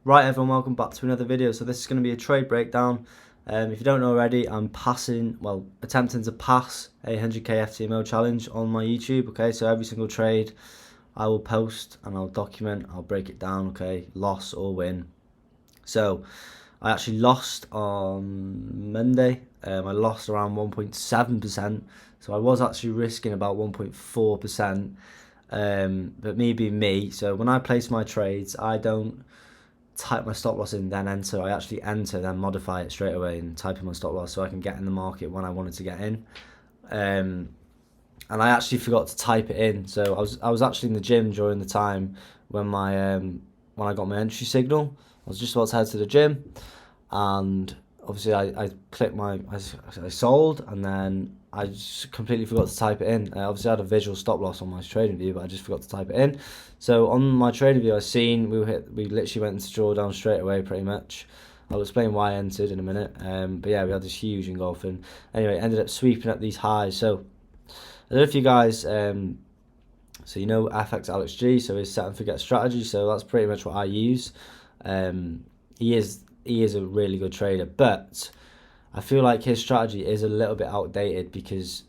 Right everyone, welcome back to another video. So this is going to be a trade breakdown. If you don't know already, I'm attempting to pass a 100k FTMO challenge on my YouTube. Okay, so every single trade I will post and I'll document, I'll break it down, okay, loss or win. So I actually lost on Monday. I lost around 1.7%, so I was actually risking about 1.4%. But me being me, so when I place my trades, I don't type my stop loss in, then enter. I actually enter, then modify it straight away and type in my stop loss so I can get in the market when I wanted to get in. And I actually forgot to type it in, so I was actually in the gym during the time when I got my entry signal. I was just about to head to the gym, and obviously I clicked I sold, and then I just completely forgot to type it in. Obviously I had a visual stop loss on my trading view, but I just forgot to type it in. So on my trading view, I seen we literally went into drawdown straight away, pretty much. I'll explain why I entered in a minute. But yeah, we had this huge engulfing. Anyway, ended up sweeping at these highs. So I don't know if you guys, so you know FX Alex G, so his set and forget strategy. So that's pretty much what I use. He is a really good trader, but I feel like his strategy is a little bit outdated because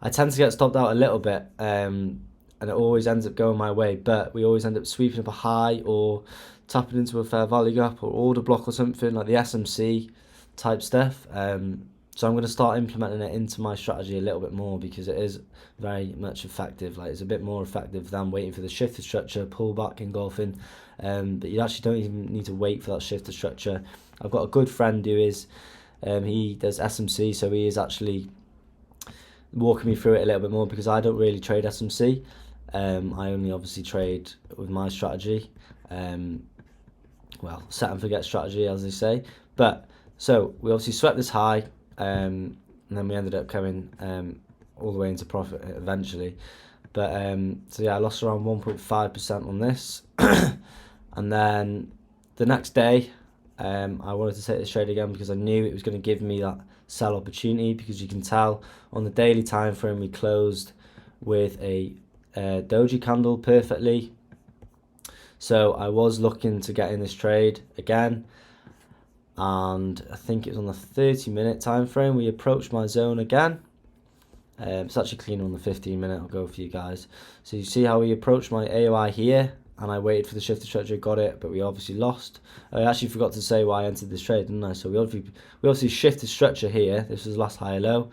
I tend to get stopped out a little bit, and it always ends up going my way. But we always end up sweeping up a high or tapping into a fair value gap or order block or something like the SMC type stuff. So I'm going to start implementing it into my strategy a little bit more because it is very much effective. Like, it's a bit more effective than waiting for the shifted structure, pullback, engulfing. But you actually don't even need to wait for that shifted structure. I've got a good friend who is, he does SMC, so he is actually walking me through it a little bit more because I don't really trade SMC. I only obviously trade with my strategy. Well, set and forget strategy, as they say. But so we obviously swept this high, and then we ended up coming all the way into profit eventually. But so yeah, I lost around 1.5% on this. And then the next day, I wanted to take this trade again because I knew it was going to give me that sell opportunity, because you can tell on the daily time frame we closed with a doji candle perfectly. So I was looking to get in this trade again, and I think it was on the 30-minute time frame we approached my zone again. It's actually cleaner on the 15-minute. I'll go for you guys. So you see how we approached my AOI here, and I waited for the shifted structure, got it, but we obviously lost. I actually forgot to say why I entered this trade, didn't I? So we obviously shifted structure here. This was last high low.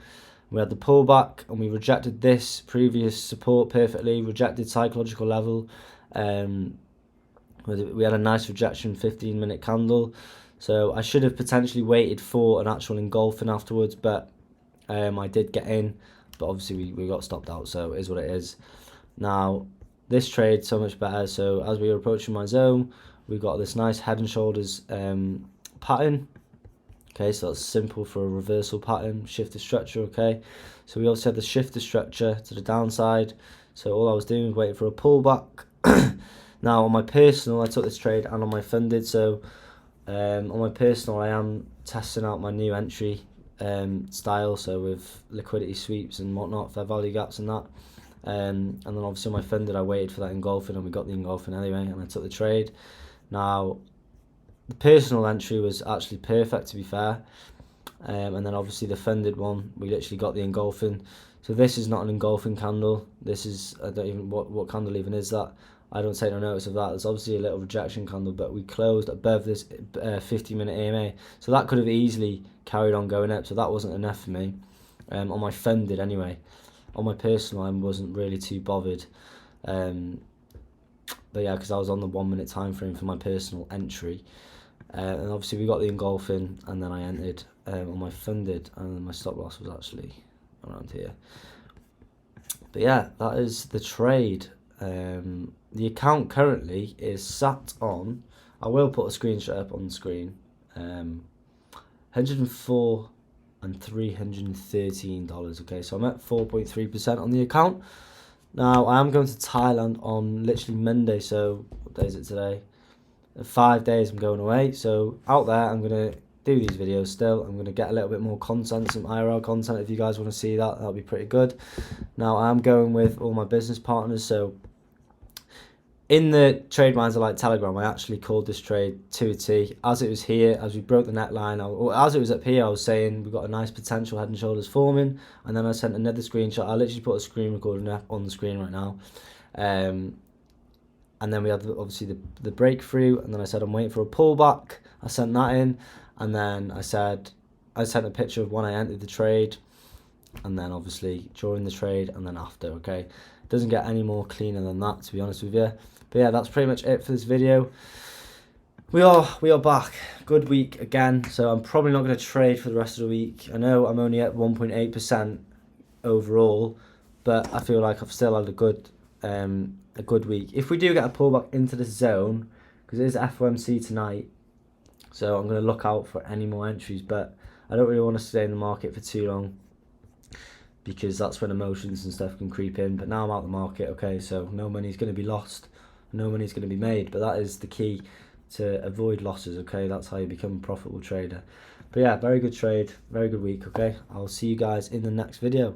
We had the pullback, and we rejected this previous support perfectly, rejected psychological level. We had a nice rejection 15-minute candle. So I should have potentially waited for an actual engulfing afterwards, but I did get in, but obviously we got stopped out, so it is what it is. Now, this trade so much better. So as we were approaching my zone, we got this nice head and shoulders pattern. Okay, so that's simple for a reversal pattern, shifted structure. Okay, so we also had the shifted structure to the downside. So all I was doing was waiting for a pullback. Now on my personal, I took this trade, and on my funded. So on my personal, I am testing out my new entry style, so with liquidity sweeps and whatnot, fair value gaps and that. And then obviously on my funded, I waited for that engulfing, and we got the engulfing anyway, and I took the trade. Now, the personal entry was actually perfect, to be fair. And then obviously the funded one, we literally got the engulfing. So this is not an engulfing candle. This is, I don't even, what candle even is that? I don't take no notice of that. There's obviously a little rejection candle, but we closed above this 50-minute AMA. So that could have easily carried on going up, so that wasn't enough for me. On my funded anyway. On my personal, I wasn't really too bothered. But yeah, because I was on the 1-minute time frame for my personal entry. And obviously we got the engulfing, and then I entered on my funded, and my stop loss was actually around here. But yeah, that is the trade. The account currently is sat on, I will put a screenshot up on the screen, 104 and $313. Okay, so I'm at 4.3% on the account. Now I am going to Thailand on literally Monday, so what day is it today? 5 days I'm going away, so out there I'm going to do these videos still. I'm going to get a little bit more content, some IRL content. If you guys want to see that, that'll be pretty good. Now I'm going with all my business partners, so in the trade minds like Telegram, I actually called this trade to a T. As it was here, as we broke the neckline, or as it was up here, I was saying we've got a nice potential head and shoulders forming, and then I sent another screenshot. I literally put a screen recording on the screen right now. And then we had obviously the breakthrough, and then I said I'm waiting for a pullback. I sent that in, and then I sent a picture of when I entered the trade, and then obviously during the trade, and then after. Okay, it doesn't get any more cleaner than that, to be honest with you. But yeah, that's pretty much it for this video. We are back. Good week again. So I'm probably not going to trade for the rest of the week. I know I'm only at 1.8% overall, but I feel like I've still had a good week. If we do get a pullback into this zone, because it is FOMC tonight, so I'm going to look out for any more entries, but I don't really want to stay in the market for too long, because that's when emotions and stuff can creep in. But now I'm out of the market, okay, so no money's going to be lost, no money's going to be made, but that is the key to avoid losses, okay? That's how you become a profitable trader. But yeah, very good trade, very good week, okay? I'll see you guys in the next video.